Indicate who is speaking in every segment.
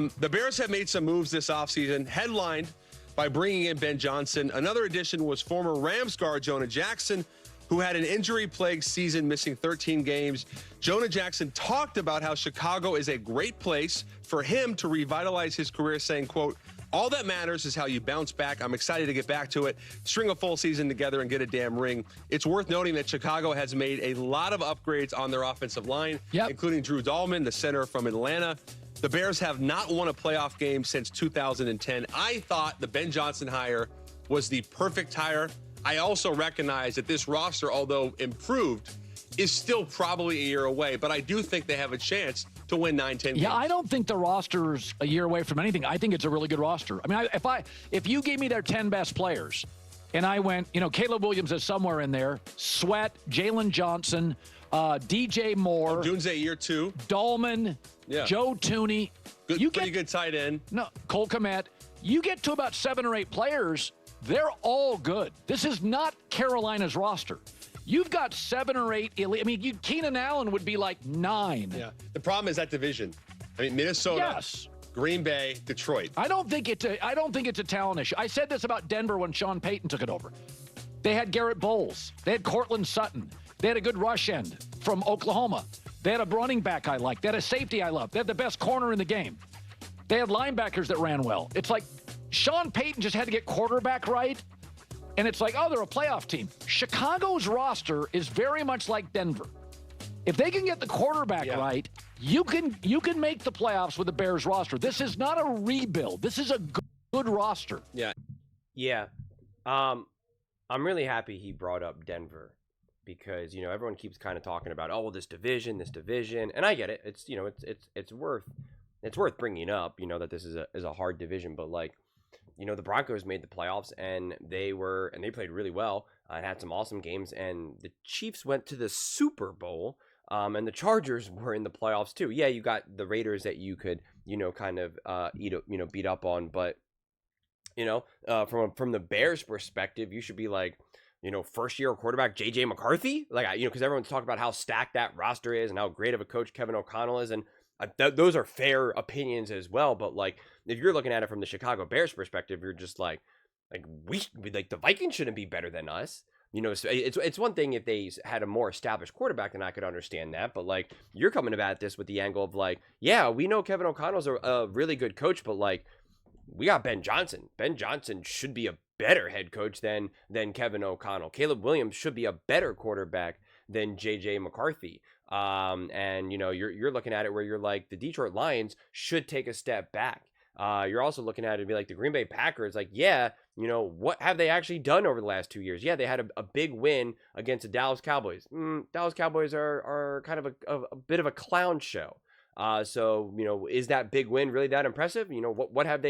Speaker 1: The Bears have made some moves this offseason, headlined by bringing in Ben Johnson. Another addition was former Rams guard Jonah Jackson, who had an injury-plagued season, missing 13 games. Jonah Jackson talked about how Chicago is a great place for him to revitalize his career, saying, quote, "All that matters is how you bounce back. I'm excited to get back to it, string a full season together and get a damn ring." It's worth noting that Chicago has made a lot of upgrades on their offensive line, including Drew Dahlman, the center from Atlanta. The Bears have not won a playoff game since 2010. I thought the Ben Johnson hire was the perfect hire. I also recognize that this roster, although improved, is still probably a year away, but I do think they have a chance to win 9-10 games.
Speaker 2: Yeah, I don't think the roster's a year away from anything. I think it's a really good roster. I mean, if you gave me their 10 best players, and I went, Caleb Williams is somewhere in there, Sweat, Jalen Johnson, DJ Moore,
Speaker 1: Dunze year 2,
Speaker 2: Dahlman, Joe Tooney.
Speaker 1: Pretty good tight end.
Speaker 2: No, Cole Kmet. You get to about 7 or 8 players, they're all good. This is not Carolina's roster. You've got 7 or 8 elite. I mean, Keenan Allen would be like 9.
Speaker 1: Yeah. The problem is that division. I mean, Minnesota, Green Bay, Detroit.
Speaker 2: I don't think it's a talent issue. I said this about Denver when Sean Payton took it over. They had Garrett Bowles. They had Cortland Sutton. They had a good rush end from Oklahoma. They had a running back I liked. They had a safety I loved. They had the best corner in the game. They had linebackers that ran well. It's like Sean Payton just had to get quarterback right. And it's like, oh, they're a playoff team. Chicago's roster is very much like Denver. If they can get the quarterback right, you can make the playoffs with the Bears roster. This is not a rebuild. This is a good roster.
Speaker 3: Yeah. I'm really happy he brought up Denver because, everyone keeps kind of talking about, oh, this division, and I get it. It's, it's worth bringing up, that this is a hard division, but like, the Broncos made the playoffs and they played really well and had some awesome games, and the Chiefs went to the Super Bowl, and the Chargers were in the playoffs too. Yeah, you got the Raiders that you could, kind of beat up on, but from the Bears perspective, you should be like, first year quarterback JJ McCarthy, like, because everyone's talking about how stacked that roster is and how great of a coach Kevin O'Connell is, and those are fair opinions as well. But like, if you're looking at it from the Chicago Bears perspective, you're just like the Vikings shouldn't be better than us. It's one thing if they had a more established quarterback, then I could understand that. But like, you're coming about this with the angle of like, yeah, we know Kevin O'Connell's a really good coach, but like, we got Ben Johnson. Ben Johnson should be a better head coach than Kevin O'Connell. Caleb Williams should be a better quarterback than JJ McCarthy. And you're looking at it where you're like, the Detroit Lions should take a step back. You're also looking at it and be like, the Green Bay Packers, like, what have they actually done over the last 2 years? Yeah, they had a big win against the Dallas Cowboys. Dallas Cowboys are kind of a bit of a clown show. So, is that big win really that impressive? What have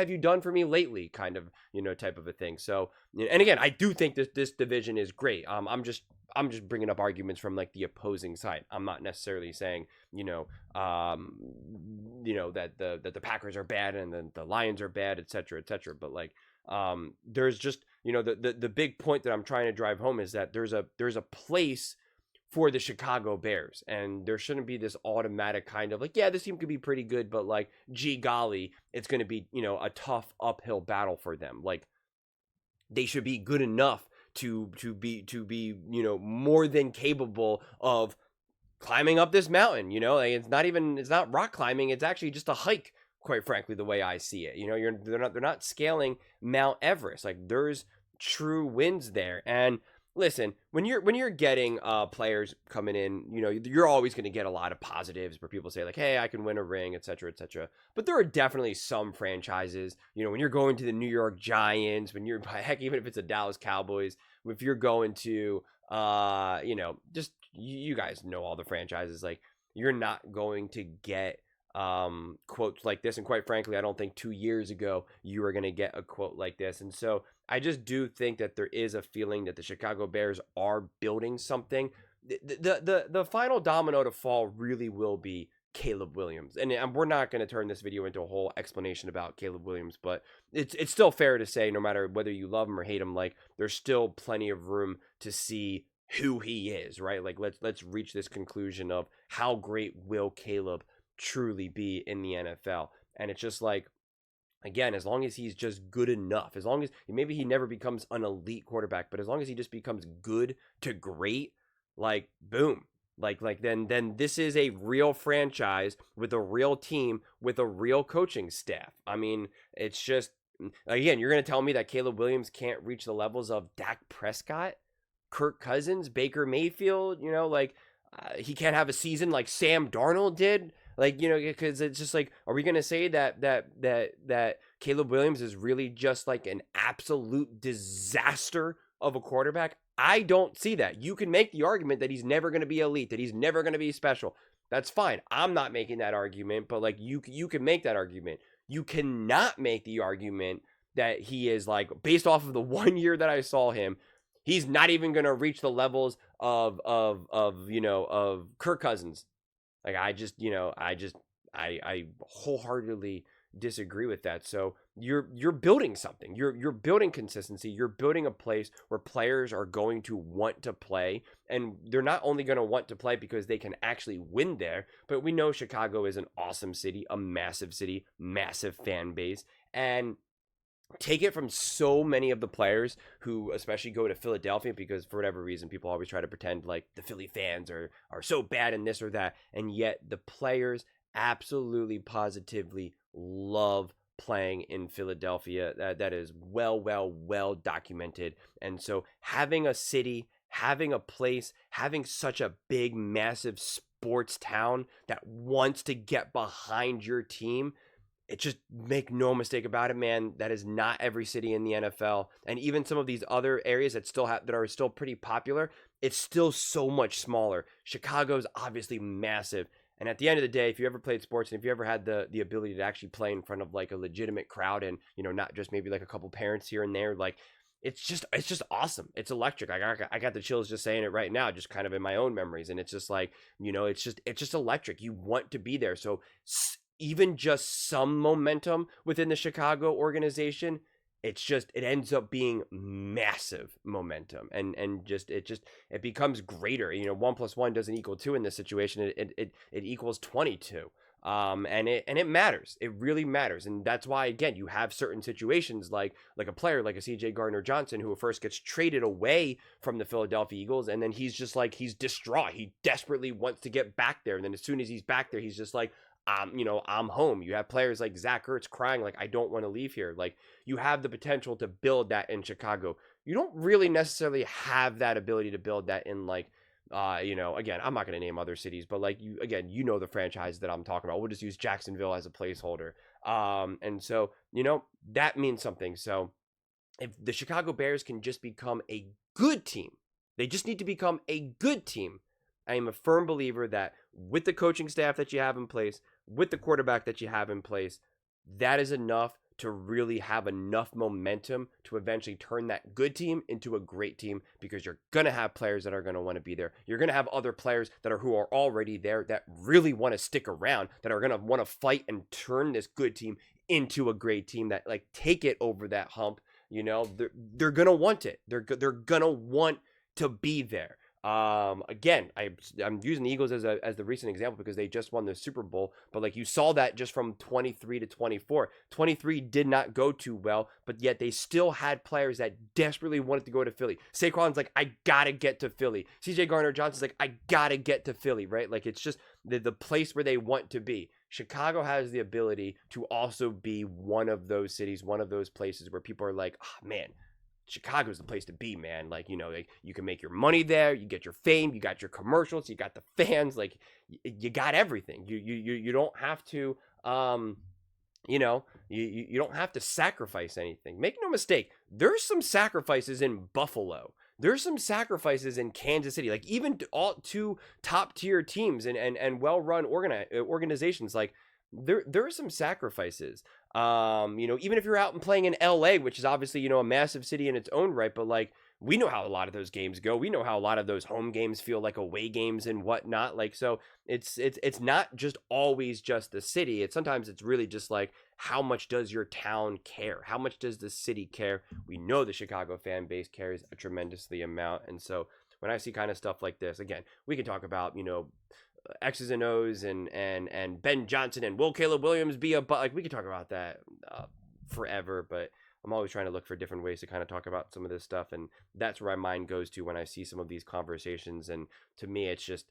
Speaker 3: you done for me lately? Kind of, type of a thing. So, and again, I do think this division is great. I'm just bringing up arguments from like the opposing side. I'm not necessarily saying, that the Packers are bad and then the Lions are bad, et cetera, et cetera. But like, there's just, the big point that I'm trying to drive home is that there's a place for the Chicago Bears, and there shouldn't be this automatic kind of like, yeah, this team could be pretty good, but like, gee golly, it's going to be, a tough uphill battle for them. Like, they should be good enough to be more than capable of climbing up this mountain. Like, it's not rock climbing, it's actually just a hike, quite frankly, the way I see it. They're not scaling Mount Everest. Like, there's true wins there. And listen, when you're getting players coming in, you're always going to get a lot of positives where people say like, hey, I can win a ring, et cetera, et cetera. But there are definitely some franchises, when you're going to the New York Giants, when you're, heck, even if it's the Dallas Cowboys, if you're going to, just, you guys know all the franchises, like, you're not going to get quotes like this. And quite frankly, I don't think 2 years ago you were going to get a quote like this. And so I just do think that there is a feeling that the Chicago Bears are building something. The final domino to fall really will be Caleb Williams. And we're not going to turn this video into a whole explanation about Caleb Williams, but it's still fair to say, no matter whether you love him or hate him, like, there's still plenty of room to see who he is, right? Like, let's reach this conclusion of how great will Caleb truly be in the NFL. And it's just like, again, as long as he's just good enough, as long as maybe he never becomes an elite quarterback, but as long as he just becomes good to great, like boom, like then this is a real franchise with a real team with a real coaching staff. I mean, it's just, again, you're going to tell me that Caleb Williams can't reach the levels of Dak Prescott, Kirk Cousins, Baker Mayfield, like he can't have a season like Sam Darnold did. Like, because it's just like, are we going to say that Caleb Williams is really just like an absolute disaster of a quarterback? I don't see that. You can make the argument that he's never going to be elite, that he's never going to be special. That's fine. I'm not making that argument, but like you can make that argument. You cannot make the argument that he is like, based off of the 1 year that I saw him, he's not even going to reach the levels of Kirk Cousins. Like, I wholeheartedly disagree with that. So you're building something. You're building consistency. You're building a place where players are going to want to play, and they're not only going to want to play because they can actually win there, but we know Chicago is an awesome city, a massive city, massive fan base, and take it from so many of the players who especially go to Philadelphia, because for whatever reason people always try to pretend like the Philly fans are so bad in this or that, and yet the players absolutely positively love playing in Philadelphia. That is well documented. And so having a city, having a place, having such a big massive sports town that wants to get behind your team, it just, make no mistake about it, man, that is not every city in the NFL. And even some of these other areas that are still pretty popular, it's still so much smaller. Chicago's obviously massive. And at the end of the day, if you ever played sports and if you ever had the ability to actually play in front of like a legitimate crowd and, not just maybe like a couple parents here and there, like it's just awesome. It's electric. I got the chills just saying it right now, just kind of in my own memories. And it's just like, it's just electric. You want to be there. So even just some momentum within the Chicago organization, it ends up being massive momentum, and it becomes greater. 1 + 1 doesn't equal 2 in this situation. It equals 22. And it matters. It really matters. And that's why, again, you have certain situations like a player like a CJ Gardner-Johnson, who first gets traded away from the Philadelphia Eagles, and then he's just like, he's distraught. He desperately wants to get back there. And then as soon as he's back there, he's just like, I'm home. You have players like Zach Ertz crying like, I don't want to leave here. Like, you have the potential to build that in Chicago. You don't really necessarily have that ability to build that in like, again, I'm not going to name other cities, but like the franchise that I'm talking about. We'll just use Jacksonville as a placeholder. And so, that means something. So if the Chicago Bears can just become a good team, they just need to become a good team. I am a firm believer that with the coaching staff that you have in place, with the quarterback that you have in place, that is enough to really have enough momentum to eventually turn that good team into a great team, because you're going to have players that are going to want to be there. You're going to have other players who are already there that really want to stick around, that are going to want to fight and turn this good team into a great team, that like take it over that hump. They're going to want it. They're going to want to be there. Again, I'm using the Eagles as the recent example because they just won the Super Bowl, but like you saw that just from 23 to 24. 23 did not go too well, but yet they still had players that desperately wanted to go to Philly. Saquon's like, I gotta get to Philly. CJ Gardner-Johnson's like, I gotta get to Philly, right? Like, it's just the place where they want to be. Chicago has the ability to also be one of those cities, one of those places where people are like, oh man, Chicago's the place to be, man. Like, you can make your money there, you get your fame, you got your commercials, you got the fans, like you got everything. You don't have to, you don't have to sacrifice anything. Make no mistake, there's some sacrifices in Buffalo. There's some sacrifices in Kansas City, like even all two top tier teams and well-run organizations, like there are some sacrifices. Even if you're out and playing in LA, which is obviously, a massive city in its own right, but like, we know how a lot of those games go. We know how a lot of those home games feel like away games and whatnot. Like, so it's not just always just the city. Sometimes it's really just like, how much does your town care? How much does the city care? We know the Chicago fan base cares a tremendously amount. And so when I see kind of stuff like this, again, we can talk about, X's and O's and Ben Johnson and will Caleb Williams be a, but like we could talk about that forever, but I'm always trying to look for different ways to kind of talk about some of this stuff, and that's where my mind goes to when I see some of these conversations. And to me, it's just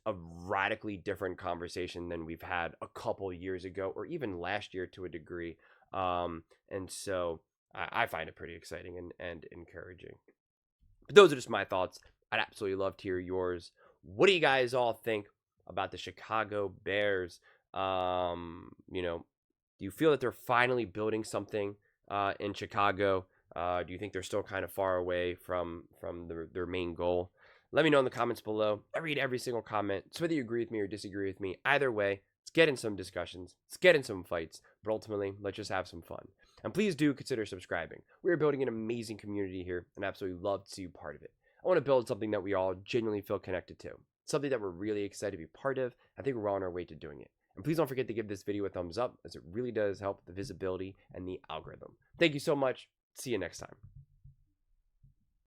Speaker 3: a radically different conversation than we've had a couple years ago, or even last year to a degree. And so I find it pretty exciting and encouraging. But those are just my thoughts. I'd absolutely love to hear yours. What do you guys all think about the Chicago Bears? Do you feel that they're finally building something in Chicago? Do you think they're still kind of far away from their main goal? Let me know in the comments below. I read every single comment. So whether you agree with me or disagree with me, either way, let's get in some discussions. Let's get in some fights. But ultimately, let's just have some fun. And please do consider subscribing. We are building an amazing community here, and I absolutely love to see you part of it. I want to build something that we all genuinely feel connected to. Something that we're really excited to be part of. I think we're on our way to doing it. And please don't forget to give this video a thumbs up, as it really does help the visibility and the algorithm. Thank you so much. See you next time.